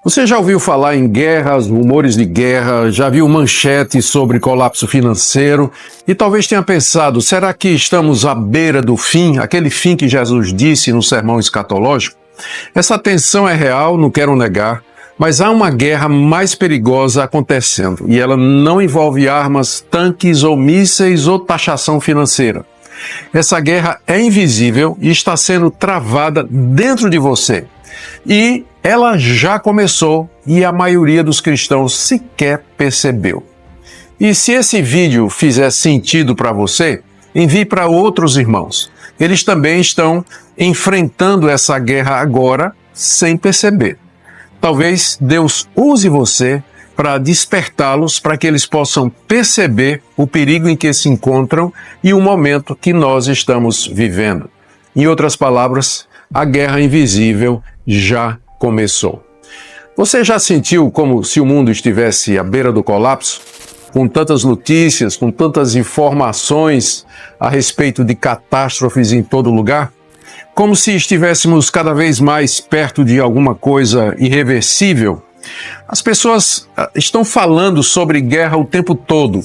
Você já ouviu falar em guerras, rumores de guerra, já viu manchetes sobre colapso financeiro e talvez tenha pensado, será que estamos à beira do fim, aquele fim que Jesus disse no sermão escatológico? Essa tensão é real, não quero negar, mas há uma guerra mais perigosa acontecendo e ela não envolve armas, tanques ou mísseis ou taxação financeira. Essa guerra é invisível e está sendo travada dentro de você. E ela já começou e a maioria dos cristãos sequer percebeu. E se esse vídeo fizer sentido para você, envie para outros irmãos. Eles também estão enfrentando essa guerra agora sem perceber. Talvez Deus use você para despertá-los para que eles possam perceber o perigo em que se encontram e o momento que nós estamos vivendo. Em outras palavras, a guerra invisível já começou. Você já sentiu como se o mundo estivesse à beira do colapso? Com tantas notícias, com tantas informações a respeito de catástrofes em todo lugar? Como se estivéssemos cada vez mais perto de alguma coisa irreversível? As pessoas estão falando sobre guerra o tempo todo,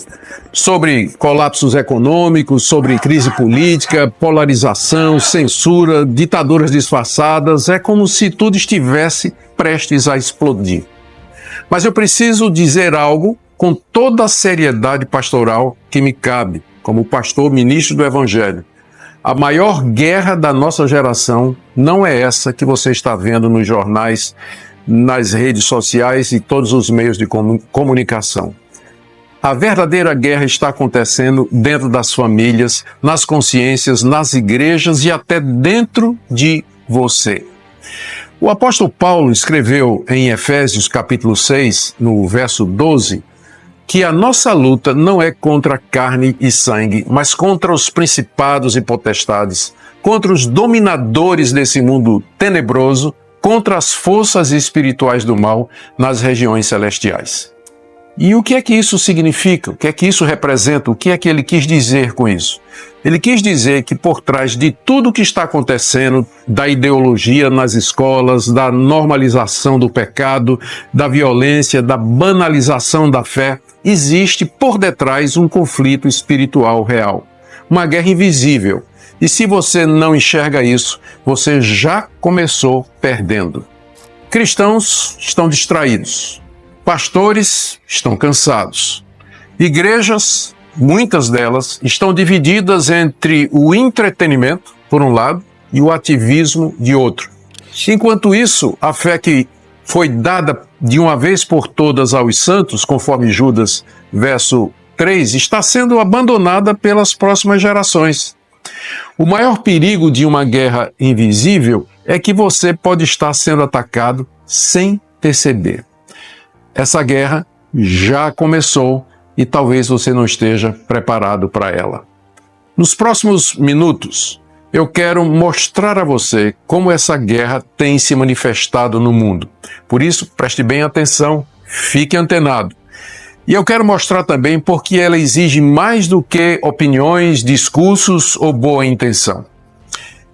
sobre colapsos econômicos, sobre crise política, polarização, censura, ditaduras disfarçadas. É como se tudo estivesse prestes a explodir. Mas eu preciso dizer algo com toda a seriedade pastoral que me cabe, como pastor ministro do Evangelho. A maior guerra da nossa geração não é essa que você está vendo nos jornais, nas redes sociais e todos os meios de comunicação. A verdadeira guerra está acontecendo dentro das famílias, nas consciências, nas igrejas e até dentro de você. O apóstolo Paulo escreveu em Efésios capítulo 6, no verso 12, que a nossa luta não é contra carne e sangue, mas contra os principados e potestades, contra os dominadores desse mundo tenebroso, contra as forças espirituais do mal nas regiões celestiais. E o que é que isso significa? O que é que isso representa? O que é que ele quis dizer com isso? Ele quis dizer que por trás de tudo o que está acontecendo, da ideologia nas escolas, da normalização do pecado, da violência, da banalização da fé, existe por detrás um conflito espiritual real, uma guerra invisível. E se você não enxerga isso, você já começou perdendo. Cristãos estão distraídos. Pastores estão cansados. Igrejas, muitas delas, estão divididas entre o entretenimento, por um lado, e o ativismo, de outro. Enquanto isso, a fé que foi dada de uma vez por todas aos santos, conforme Judas, verso 3, está sendo abandonada pelas próximas gerações. O maior perigo de uma guerra invisível é que você pode estar sendo atacado sem perceber. Essa guerra já começou e talvez você não esteja preparado para ela. Nos próximos minutos, eu quero mostrar a você como essa guerra tem se manifestado no mundo. Por isso, preste bem atenção, fique antenado. E eu quero mostrar também porque ela exige mais do que opiniões, discursos ou boa intenção.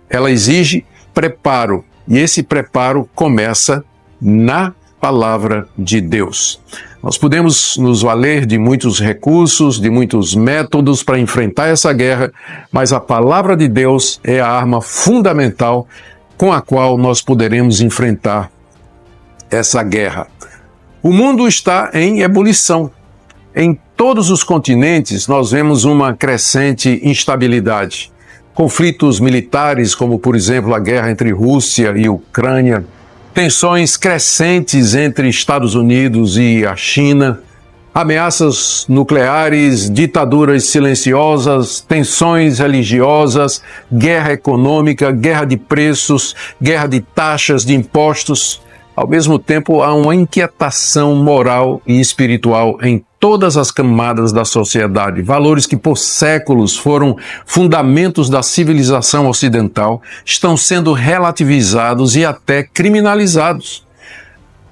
Ela exige preparo, e esse preparo começa na palavra de Deus. Nós podemos nos valer de muitos recursos, de muitos métodos para enfrentar essa guerra, mas a palavra de Deus é a arma fundamental com a qual nós poderemos enfrentar essa guerra. O mundo está em ebulição. Em todos os continentes, nós vemos uma crescente instabilidade. Conflitos militares, como, por exemplo, a guerra entre Rússia e Ucrânia, tensões crescentes entre Estados Unidos e a China, ameaças nucleares, ditaduras silenciosas, tensões religiosas, guerra econômica, guerra de preços, guerra de taxas, de impostos. Ao mesmo tempo, há uma inquietação moral e espiritual em todas as camadas da sociedade. Valores que por séculos foram fundamentos da civilização ocidental estão sendo relativizados e até criminalizados.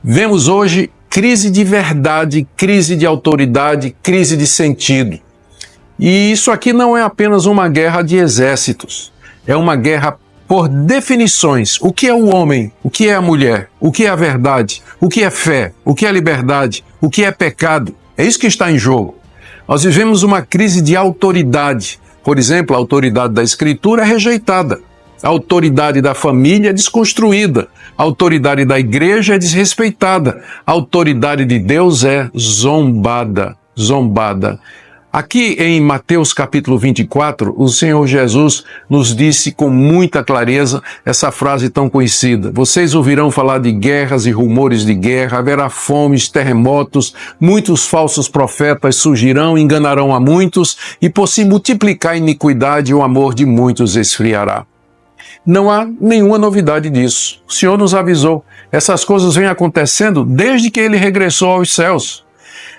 Vemos hoje crise de verdade, crise de autoridade, crise de sentido. E isso aqui não é apenas uma guerra de exércitos, é uma guerra por definições. O que é o homem? O que é a mulher? O que é a verdade? O que é fé? O que é liberdade? O que é pecado? É isso que está em jogo. Nós vivemos uma crise de autoridade. Por exemplo, a autoridade da Escritura é rejeitada. A autoridade da família é desconstruída. A autoridade da igreja é desrespeitada. A autoridade de Deus é zombada. Zombada. Aqui em Mateus capítulo 24, o Senhor Jesus nos disse com muita clareza essa frase tão conhecida. Vocês ouvirão falar de guerras e rumores de guerra, haverá fomes, terremotos, muitos falsos profetas surgirão, enganarão a muitos, e por se multiplicar a iniquidade, o amor de muitos esfriará. Não há nenhuma novidade disso. O Senhor nos avisou. Essas coisas vêm acontecendo desde que Ele regressou aos céus.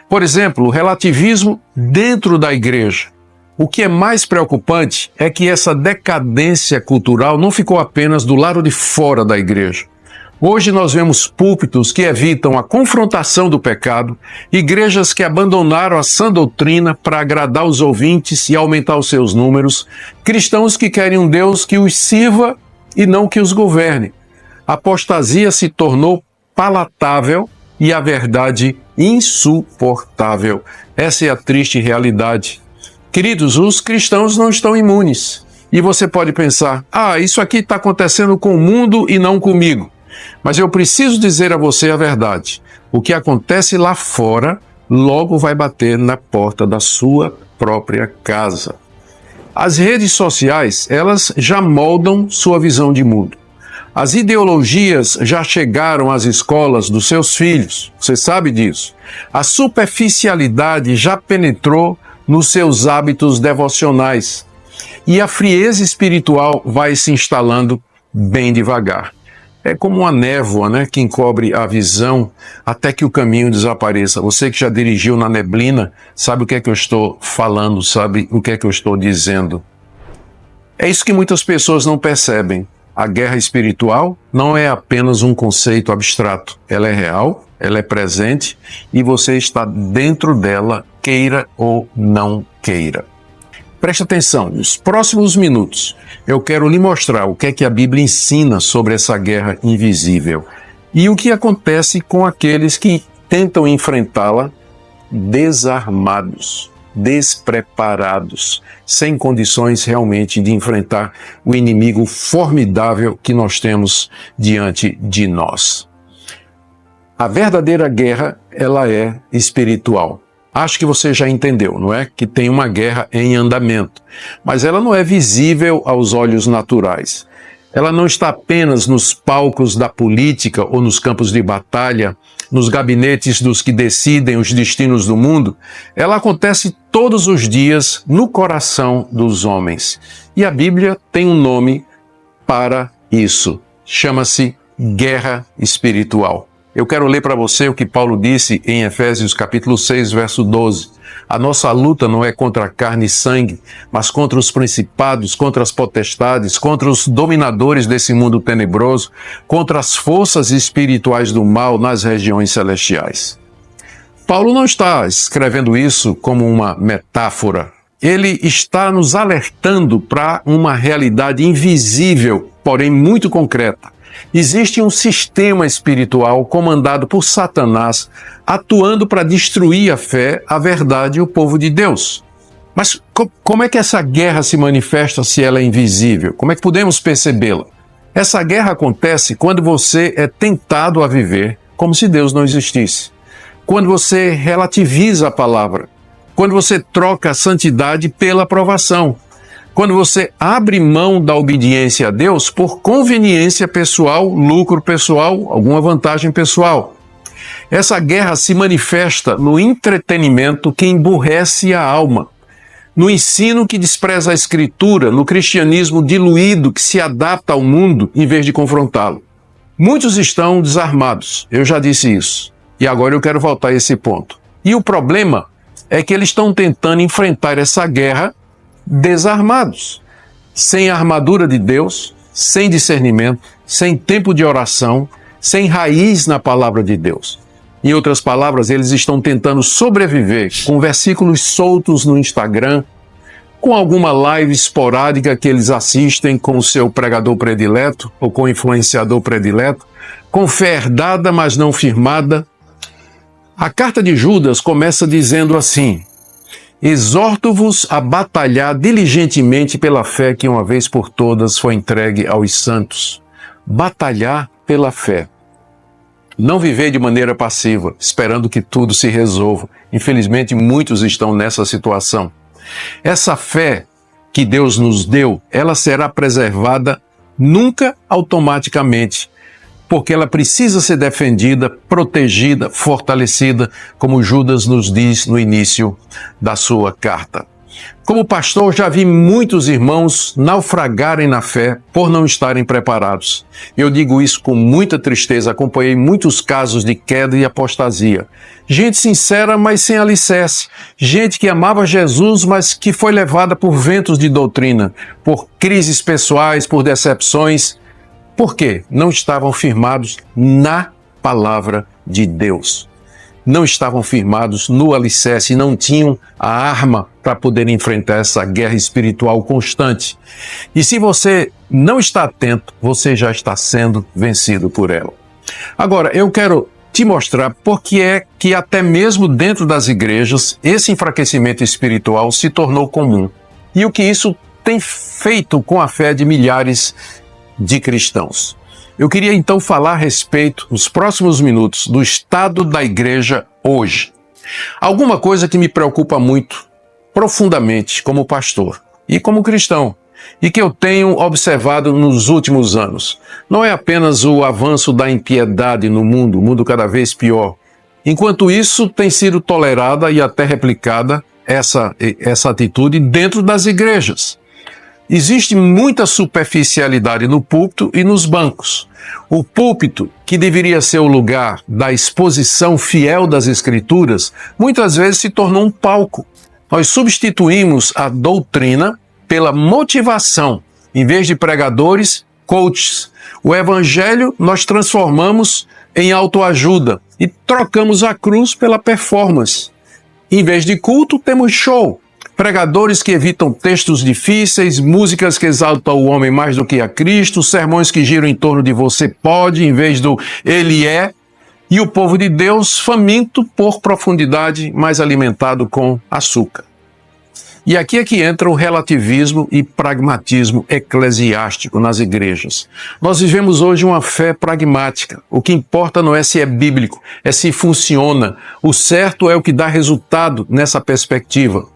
Por exemplo, o relativismo dentro da igreja. O que é mais preocupante é que essa decadência cultural não ficou apenas do lado de fora da igreja. Hoje nós vemos púlpitos que evitam a confrontação do pecado, igrejas que abandonaram a sã doutrina para agradar os ouvintes e aumentar os seus números, cristãos que querem um Deus que os sirva e não que os governe. A apostasia se tornou palatável e a verdade insuportável. Essa é a triste realidade. Queridos, os cristãos não estão imunes. E você pode pensar, isso aqui está acontecendo com o mundo e não comigo. Mas eu preciso dizer a você a verdade. O que acontece lá fora, logo vai bater na porta da sua própria casa. As redes sociais, elas já moldam sua visão de mundo. As ideologias já chegaram às escolas dos seus filhos, você sabe disso. A superficialidade já penetrou nos seus hábitos devocionais. E a frieza espiritual vai se instalando bem devagar. É como uma névoa, que encobre a visão até que o caminho desapareça. Você que já dirigiu na neblina, sabe o que é que eu estou falando, sabe o que é que eu estou dizendo. É isso que muitas pessoas não percebem. A guerra espiritual não é apenas um conceito abstrato. Ela é real, ela é presente e você está dentro dela, queira ou não queira. Preste atenção, nos próximos minutos eu quero lhe mostrar o que é que a Bíblia ensina sobre essa guerra invisível e o que acontece com aqueles que tentam enfrentá-la desarmados, despreparados, sem condições realmente de enfrentar o inimigo formidável que nós temos diante de nós. A verdadeira guerra, ela é espiritual. Acho que você já entendeu, não é? Que tem uma guerra em andamento, mas ela não é visível aos olhos naturais. Ela não está apenas nos palcos da política ou nos campos de batalha, nos gabinetes dos que decidem os destinos do mundo. Ela acontece todos os dias no coração dos homens. E a Bíblia tem um nome para isso. Chama-se guerra espiritual. Eu quero ler para você o que Paulo disse em Efésios capítulo 6, verso 12. A nossa luta não é contra carne e sangue, mas contra os principados, contra as potestades, contra os dominadores desse mundo tenebroso, contra as forças espirituais do mal nas regiões celestiais. Paulo não está escrevendo isso como uma metáfora. Ele está nos alertando para uma realidade invisível, porém muito concreta. Existe um sistema espiritual comandado por Satanás, atuando para destruir a fé, a verdade e o povo de Deus. Mas como é que essa guerra se manifesta se ela é invisível? Como é que podemos percebê-la? Essa guerra acontece quando você é tentado a viver como se Deus não existisse. Quando você relativiza a palavra. Quando você troca a santidade pela aprovação. Quando você abre mão da obediência a Deus por conveniência pessoal, lucro pessoal, alguma vantagem pessoal. Essa guerra se manifesta no entretenimento que emburrece a alma, no ensino que despreza a Escritura, no cristianismo diluído que se adapta ao mundo em vez de confrontá-lo. Muitos estão desarmados, eu já disse isso, e agora eu quero voltar a esse ponto. E o problema é que eles estão tentando enfrentar essa guerra desarmados, sem a armadura de Deus, sem discernimento, sem tempo de oração, sem raiz na palavra de Deus. Em outras palavras, eles estão tentando sobreviver com versículos soltos no Instagram, com alguma live esporádica que eles assistem com o seu pregador predileto ou com o influenciador predileto, com fé herdada, mas não firmada. A carta de Judas começa dizendo assim: exorto-vos a batalhar diligentemente pela fé que uma vez por todas foi entregue aos santos. Batalhar pela fé. Não viver de maneira passiva, esperando que tudo se resolva. Infelizmente, muitos estão nessa situação. Essa fé que Deus nos deu, ela será preservada nunca automaticamente, porque ela precisa ser defendida, protegida, fortalecida, como Judas nos diz no início da sua carta. Como pastor, já vi muitos irmãos naufragarem na fé por não estarem preparados. Eu digo isso com muita tristeza, acompanhei muitos casos de queda e apostasia. Gente sincera, mas sem alicerce. Gente que amava Jesus, mas que foi levada por ventos de doutrina, por crises pessoais, por decepções. Por quê? Não estavam firmados na palavra de Deus. Não estavam firmados no alicerce, não tinham a arma para poder enfrentar essa guerra espiritual constante. E se você não está atento, você já está sendo vencido por ela. Agora, eu quero te mostrar por que é que até mesmo dentro das igrejas, esse enfraquecimento espiritual se tornou comum. E o que isso tem feito com a fé de milhares de cristãos. Eu queria então falar a respeito, nos próximos minutos, do estado da igreja hoje. Alguma coisa que me preocupa muito, profundamente, como pastor e como cristão, e que eu tenho observado nos últimos anos. Não é apenas o avanço da impiedade no mundo, o mundo cada vez pior. Enquanto isso, tem sido tolerada e até replicada essa atitude dentro das igrejas. Existe muita superficialidade no púlpito e nos bancos. O púlpito, que deveria ser o lugar da exposição fiel das Escrituras, muitas vezes se tornou um palco. Nós substituímos a doutrina pela motivação. Em vez de pregadores, coaches. O evangelho nós transformamos em autoajuda e trocamos a cruz pela performance. Em vez de culto, temos show. Pregadores que evitam textos difíceis, músicas que exaltam o homem mais do que a Cristo, sermões que giram em torno de você pode, em vez do ele é, e o povo de Deus faminto por profundidade, mais alimentado com açúcar. E aqui é que entra o relativismo e pragmatismo eclesiástico nas igrejas. Nós vivemos hoje uma fé pragmática. O que importa não é se é bíblico, é se funciona. O certo é o que dá resultado nessa perspectiva.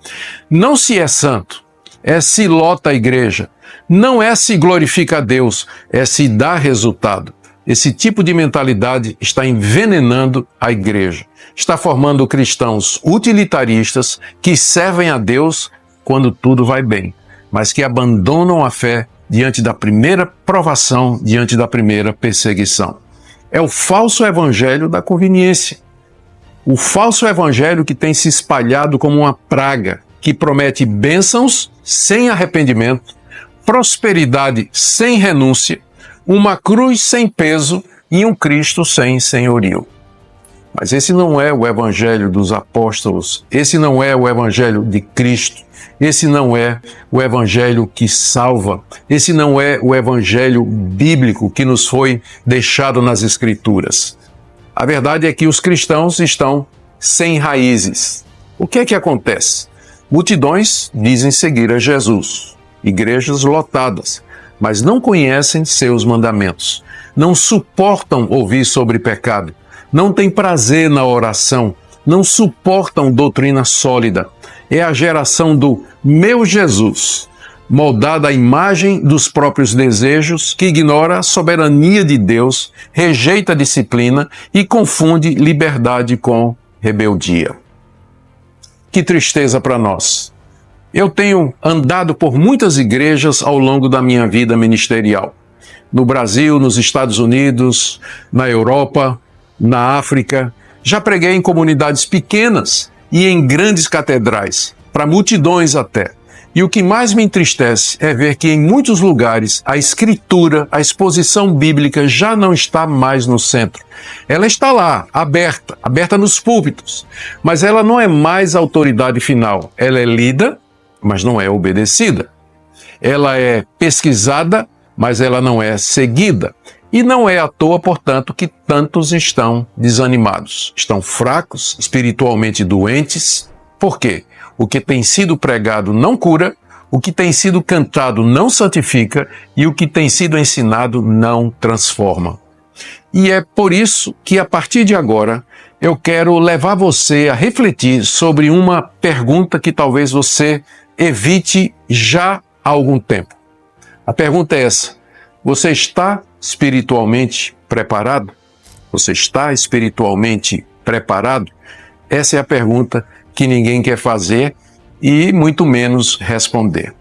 Não se é santo, é se lota a igreja. Não é se glorifica a Deus, é se dá resultado. Esse tipo de mentalidade está envenenando a igreja. Está formando cristãos utilitaristas que servem a Deus quando tudo vai bem, mas que abandonam a fé diante da primeira provação, diante da primeira perseguição. É o falso evangelho da conveniência. O falso evangelho que tem se espalhado como uma praga, que promete bênçãos sem arrependimento, prosperidade sem renúncia, uma cruz sem peso e um Cristo sem senhorio. Mas esse não é o evangelho dos apóstolos, esse não é o evangelho de Cristo, esse não é o evangelho que salva, esse não é o evangelho bíblico que nos foi deixado nas Escrituras. A verdade é que os cristãos estão sem raízes. O que é que acontece? Multidões dizem seguir a Jesus, igrejas lotadas, mas não conhecem seus mandamentos, não suportam ouvir sobre pecado, não têm prazer na oração, não suportam doutrina sólida. É a geração do meu Jesus, moldada à imagem dos próprios desejos, que ignora a soberania de Deus, rejeita a disciplina e confunde liberdade com rebeldia. Que tristeza para nós! Eu tenho andado por muitas igrejas ao longo da minha vida ministerial. No Brasil, nos Estados Unidos, na Europa, na África. Já preguei em comunidades pequenas e em grandes catedrais, para multidões até. E o que mais me entristece é ver que em muitos lugares a escritura, a exposição bíblica já não está mais no centro. Ela está lá, aberta nos púlpitos, mas ela não é mais a autoridade final. Ela é lida, mas não é obedecida. Ela é pesquisada, mas ela não é seguida. E não é à toa, portanto, que tantos estão desanimados, estão fracos, espiritualmente doentes. Por quê? O que tem sido pregado não cura, o que tem sido cantado não santifica e o que tem sido ensinado não transforma. E é por isso que, a partir de agora, eu quero levar você a refletir sobre uma pergunta que talvez você evite já há algum tempo. A pergunta é essa: você está espiritualmente preparado? Você está espiritualmente preparado? Essa é a pergunta que ninguém quer fazer e muito menos responder.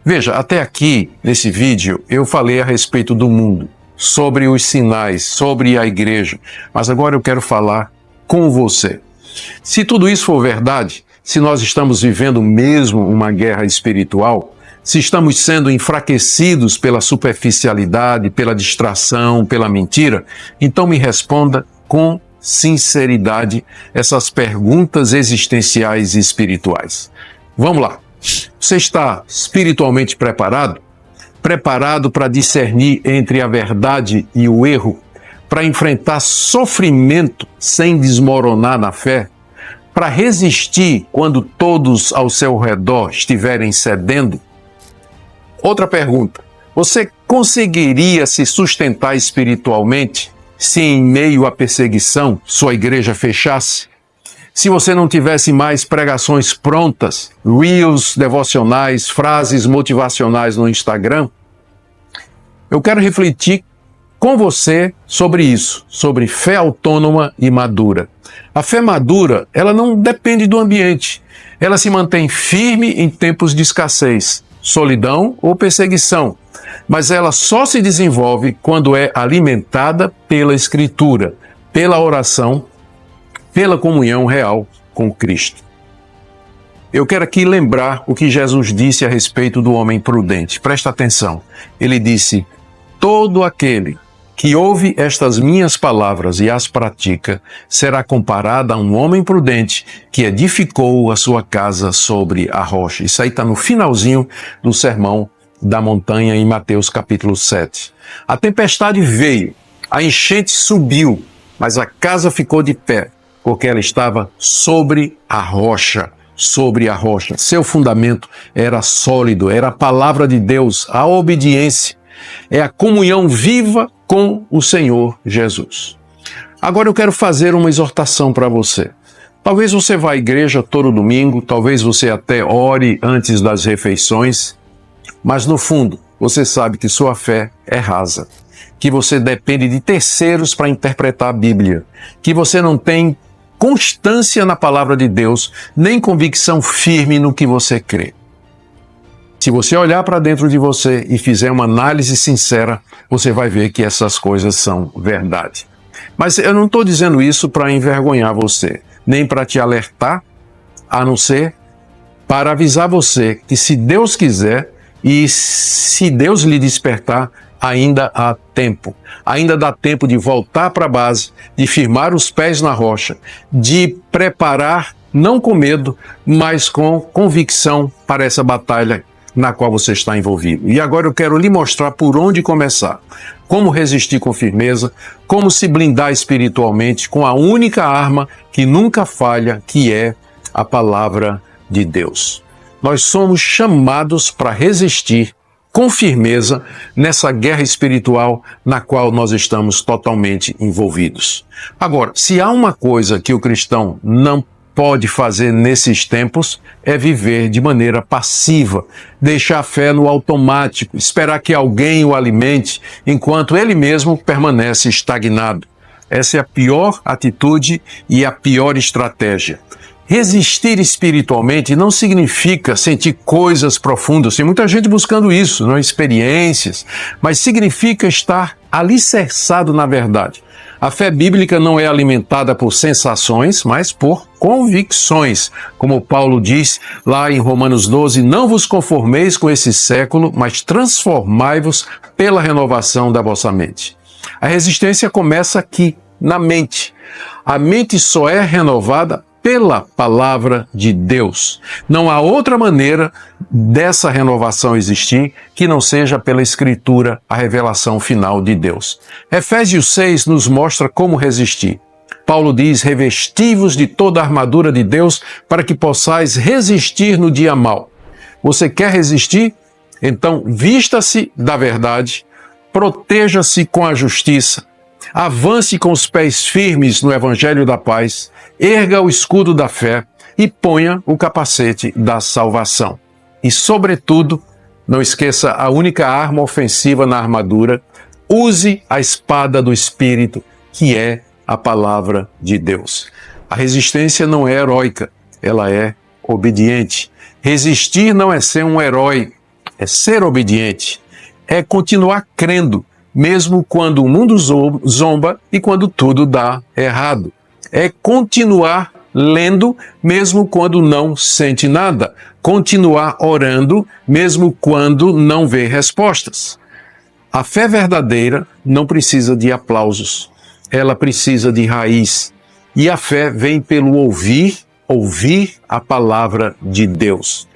Veja, até aqui, nesse vídeo, eu falei a respeito do mundo, sobre os sinais, sobre a igreja, mas agora eu quero falar com você. Se tudo isso for verdade, se nós estamos vivendo mesmo uma guerra espiritual, se estamos sendo enfraquecidos pela superficialidade, pela distração, pela mentira, então me responda com sinceridade essas perguntas existenciais e espirituais. Vamos lá. Você está espiritualmente preparado? Preparado para discernir entre a verdade e o erro? Para enfrentar sofrimento sem desmoronar na fé? Para resistir quando todos ao seu redor estiverem cedendo? Outra pergunta: você conseguiria se sustentar espiritualmente se em meio à perseguição sua igreja fechasse? Se você não tivesse mais pregações prontas, reels devocionais, frases motivacionais no Instagram? Eu quero refletir com você sobre isso, sobre fé autônoma e madura. A fé madura, ela não depende do ambiente. Ela se mantém firme em tempos de escassez, solidão ou perseguição. Mas ela só se desenvolve quando é alimentada pela Escritura, pela oração, pela comunhão real com Cristo. Eu quero aqui lembrar o que Jesus disse a respeito do homem prudente. Presta atenção. Ele disse: todo aquele que ouve estas minhas palavras e as pratica, será comparado a um homem prudente que edificou a sua casa sobre a rocha. Isso aí está no finalzinho do Sermão da Montanha, em Mateus capítulo 7. A tempestade veio, a enchente subiu, mas a casa ficou de pé, porque ela estava sobre a rocha. Sobre a rocha. Seu fundamento era sólido, era a palavra de Deus, a obediência. É a comunhão viva com o Senhor Jesus. Agora eu quero fazer uma exortação para você. Talvez você vá à igreja todo domingo, talvez você até ore antes das refeições, mas no fundo você sabe que sua fé é rasa, que você depende de terceiros para interpretar a Bíblia, que você não tem constância na palavra de Deus, nem convicção firme no que você crê. Se você olhar para dentro de você e fizer uma análise sincera, você vai ver que essas coisas são verdade. Mas eu não estou dizendo isso para envergonhar você, nem para te alertar, a não ser para avisar você que, se Deus quiser e se Deus lhe despertar, ainda há tempo. Ainda dá tempo de voltar para a base, de firmar os pés na rocha, de preparar, não com medo, mas com convicção para essa batalha na qual você está envolvido. E agora eu quero lhe mostrar por onde começar. Como resistir com firmeza, como se blindar espiritualmente com a única arma que nunca falha, que é a palavra de Deus. Nós somos chamados para resistir com firmeza nessa guerra espiritual na qual nós estamos totalmente envolvidos. Agora, se há uma coisa que o cristão não pode fazer nesses tempos, é viver de maneira passiva, deixar a fé no automático, esperar que alguém o alimente, enquanto ele mesmo permanece estagnado. Essa é a pior atitude e a pior estratégia. Resistir espiritualmente não significa sentir coisas profundas. Tem muita gente buscando isso, não experiências, mas significa estar alicerçado na verdade. A fé bíblica não é alimentada por sensações, mas por convicções. Como Paulo diz lá em Romanos 12, não vos conformeis com esse século, mas transformai-vos pela renovação da vossa mente. A resistência começa aqui, na mente. A mente só é renovada pela palavra de Deus. Não há outra maneira dessa renovação existir que não seja pela Escritura, a revelação final de Deus. Efésios 6 nos mostra como resistir. Paulo diz: revesti-vos de toda a armadura de Deus para que possais resistir no dia mau. Você quer resistir? Então vista-se da verdade, proteja-se com a justiça, avance com os pés firmes no Evangelho da paz, erga o escudo da fé e ponha o capacete da salvação. E, sobretudo, não esqueça a única arma ofensiva na armadura: use a espada do Espírito, que é a palavra de Deus. A resistência não é heróica, ela é obediente. Resistir não é ser um herói, é ser obediente. É continuar crendo, mesmo quando o mundo zomba e quando tudo dá errado. É continuar lendo, mesmo quando não sente nada. Continuar orando, mesmo quando não vê respostas. A fé verdadeira não precisa de aplausos. Ela precisa de raiz. E a fé vem pelo ouvir a palavra de Deus.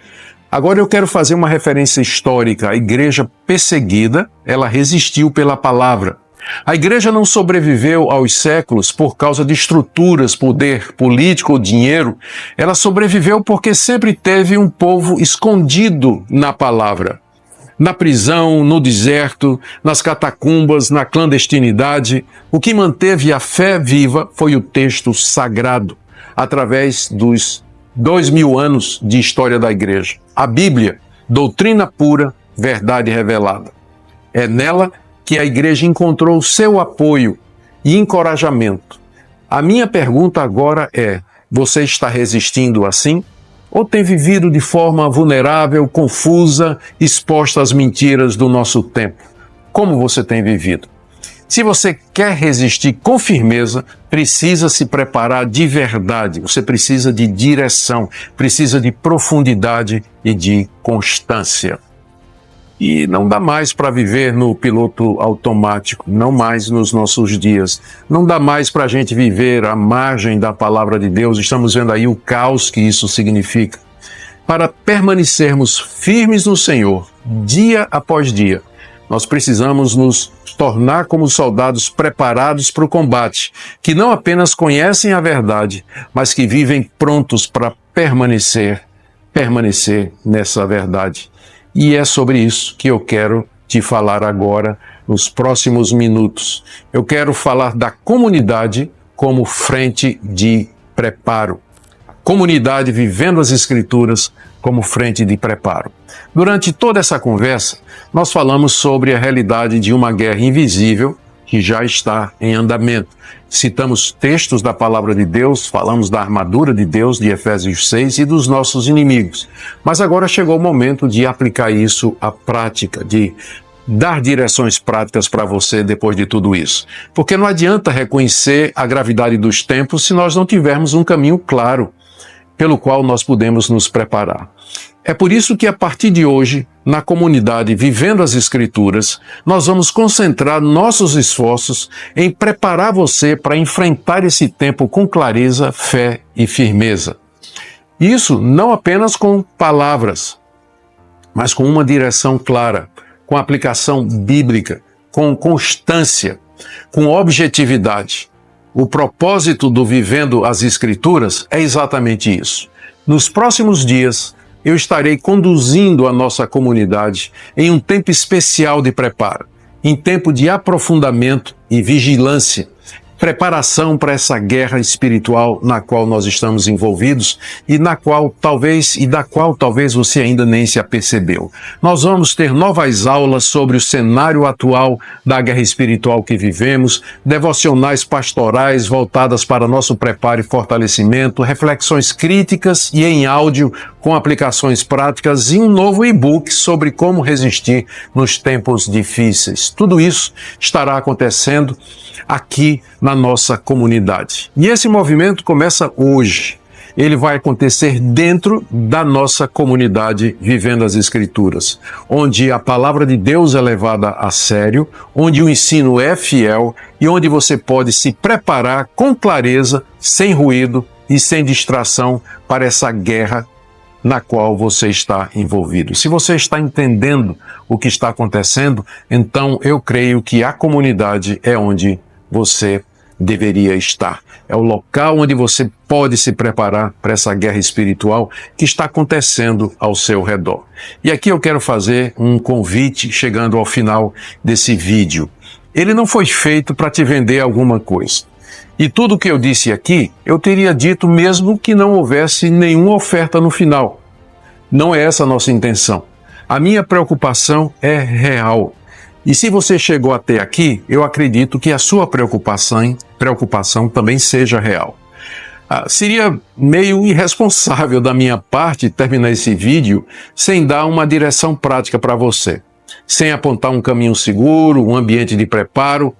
Agora eu quero fazer uma referência histórica. A igreja perseguida, ela resistiu pela palavra. A igreja não sobreviveu aos séculos por causa de estruturas, poder político ou dinheiro. Ela sobreviveu porque sempre teve um povo escondido na palavra. Na prisão, no deserto, nas catacumbas, na clandestinidade, o que manteve a fé viva foi o texto sagrado, através dos 2000 anos de história da igreja. A Bíblia, doutrina pura, verdade revelada. É nela que a igreja encontrou seu apoio e encorajamento. A minha pergunta agora é: você está resistindo assim? Ou tem vivido de forma vulnerável, confusa, exposta às mentiras do nosso tempo? Como você tem vivido? Se você quer resistir com firmeza, precisa se preparar de verdade. Você precisa de direção, precisa de profundidade e de constância. E não dá mais para viver no piloto automático, não mais nos nossos dias. Não dá mais para a gente viver à margem da palavra de Deus. Estamos vendo aí o caos que isso significa. Para permanecermos firmes no Senhor, dia após dia, nós precisamos nos tornar como soldados preparados para o combate, que não apenas conhecem a verdade, mas que vivem prontos para permanecer nessa verdade. E é sobre isso que eu quero te falar agora, nos próximos minutos. Eu quero falar da comunidade como frente de preparo. Comunidade vivendo as Escrituras como frente de preparo. Durante toda essa conversa, nós falamos sobre a realidade de uma guerra invisível que já está em andamento. Citamos textos da palavra de Deus, falamos da armadura de Deus, de Efésios 6, e dos nossos inimigos. Mas agora chegou o momento de aplicar isso à prática, de dar direções práticas para você depois de tudo isso. Porque não adianta reconhecer a gravidade dos tempos se nós não tivermos um caminho claro pelo qual nós podemos nos preparar. É por isso que a partir de hoje, na comunidade Vivendo as Escrituras, nós vamos concentrar nossos esforços em preparar você para enfrentar esse tempo com clareza, fé e firmeza. Isso não apenas com palavras, mas com uma direção clara, com aplicação bíblica, com constância, com objetividade. O propósito do Vivendo as Escrituras é exatamente isso. Nos próximos dias, eu estarei conduzindo a nossa comunidade em um tempo especial de preparo, em tempo de aprofundamento e vigilância, preparação para essa guerra espiritual na qual nós estamos envolvidos e da qual talvez você ainda nem se apercebeu. Nós vamos ter novas aulas sobre o cenário atual da guerra espiritual que vivemos, devocionais pastorais voltadas para nosso preparo e fortalecimento, reflexões críticas e em áudio com aplicações práticas e um novo e-book sobre como resistir nos tempos difíceis. Tudo isso estará acontecendo aqui na nossa comunidade. E esse movimento começa hoje. Ele vai acontecer dentro da nossa comunidade Vivendo as Escrituras, onde a palavra de Deus é levada a sério, onde o ensino é fiel e onde você pode se preparar com clareza, sem ruído e sem distração para essa guerra na qual você está envolvido. Se você está entendendo o que está acontecendo, então eu creio que a comunidade é onde você deveria estar. É o local onde você pode se preparar para essa guerra espiritual que está acontecendo ao seu redor. E aqui eu quero fazer um convite chegando ao final desse vídeo. Ele não foi feito para te vender alguma coisa. E tudo o que eu disse aqui, eu teria dito mesmo que não houvesse nenhuma oferta no final. Não é essa a nossa intenção. A minha preocupação é real. E se você chegou até aqui, eu acredito que a sua preocupação também seja real. Seria meio irresponsável da minha parte terminar esse vídeo sem dar uma direção prática para você, sem apontar um caminho seguro, um ambiente de preparo.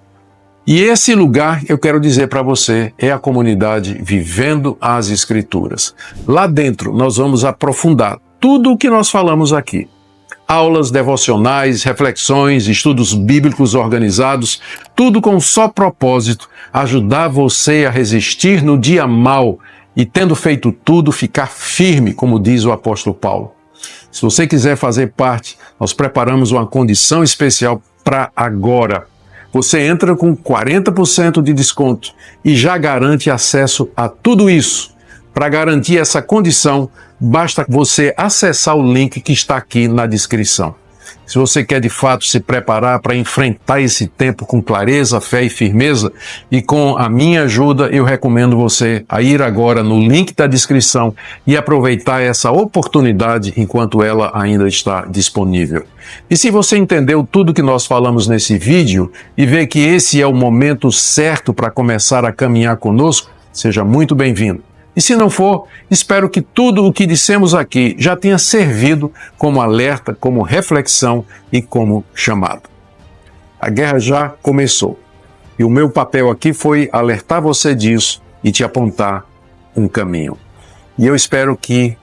E esse lugar, eu quero dizer para você, é a comunidade Vivendo as Escrituras. Lá dentro nós vamos aprofundar tudo o que nós falamos aqui. Aulas devocionais, reflexões, estudos bíblicos organizados, tudo com um só propósito, ajudar você a resistir no dia mau e, tendo feito tudo, ficar firme, como diz o apóstolo Paulo. Se você quiser fazer parte, nós preparamos uma condição especial para agora. Você entra com 40% de desconto e já garante acesso a tudo isso. Para garantir essa condição, basta você acessar o link que está aqui na descrição. Se você quer de fato se preparar para enfrentar esse tempo com clareza, fé e firmeza, e com a minha ajuda, eu recomendo você a ir agora no link da descrição e aproveitar essa oportunidade enquanto ela ainda está disponível. E se você entendeu tudo que nós falamos nesse vídeo e vê que esse é o momento certo para começar a caminhar conosco, seja muito bem-vindo. E se não for, espero que tudo o que dissemos aqui já tenha servido como alerta, como reflexão e como chamado. A guerra já começou. E o meu papel aqui foi alertar você disso e te apontar um caminho. E eu espero que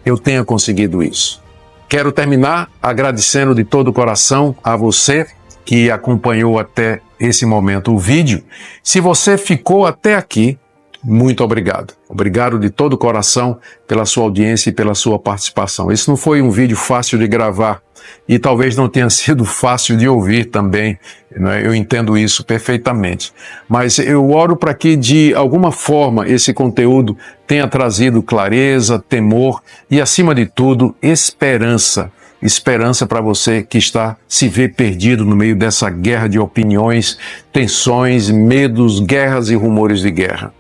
eu tenha conseguido isso. Quero terminar agradecendo de todo o coração a você que acompanhou até esse momento o vídeo. Se você ficou até aqui, muito obrigado. Obrigado de todo o coração pela sua audiência e pela sua participação. Esse não foi um vídeo fácil de gravar e talvez não tenha sido fácil de ouvir também, né? Eu entendo isso perfeitamente. Mas eu oro para que, de alguma forma, esse conteúdo tenha trazido clareza, temor e, acima de tudo, esperança. Esperança para você que se vê perdido no meio dessa guerra de opiniões, tensões, medos, guerras e rumores de guerra.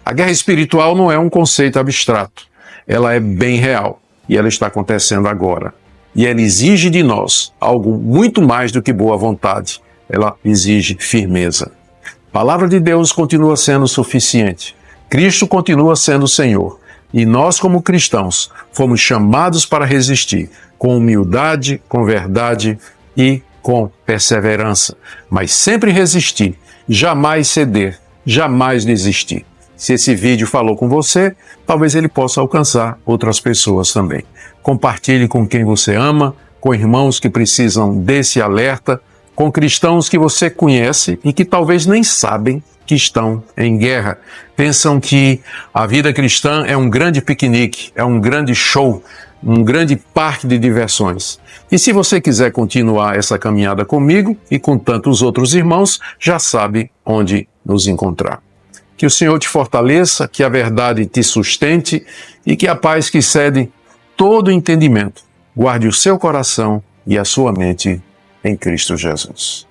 A guerra espiritual não é um conceito abstrato, ela é bem real e ela está acontecendo agora. E ela exige de nós algo muito mais do que boa vontade, ela exige firmeza. A palavra de Deus continua sendo suficiente, Cristo continua sendo o Senhor e nós, como cristãos, fomos chamados para resistir com humildade, com verdade e com perseverança, mas sempre resistir, jamais ceder, jamais desistir. Se esse vídeo falou com você, talvez ele possa alcançar outras pessoas também. Compartilhe com quem você ama, com irmãos que precisam desse alerta, com cristãos que você conhece e que talvez nem sabem que estão em guerra. Pensam que a vida cristã é um grande piquenique, é um grande show, um grande parque de diversões. E se você quiser continuar essa caminhada comigo e com tantos outros irmãos, já sabe onde nos encontrar. Que o Senhor te fortaleça, que a verdade te sustente e que a paz que excede todo entendimento guarde o seu coração e a sua mente em Cristo Jesus.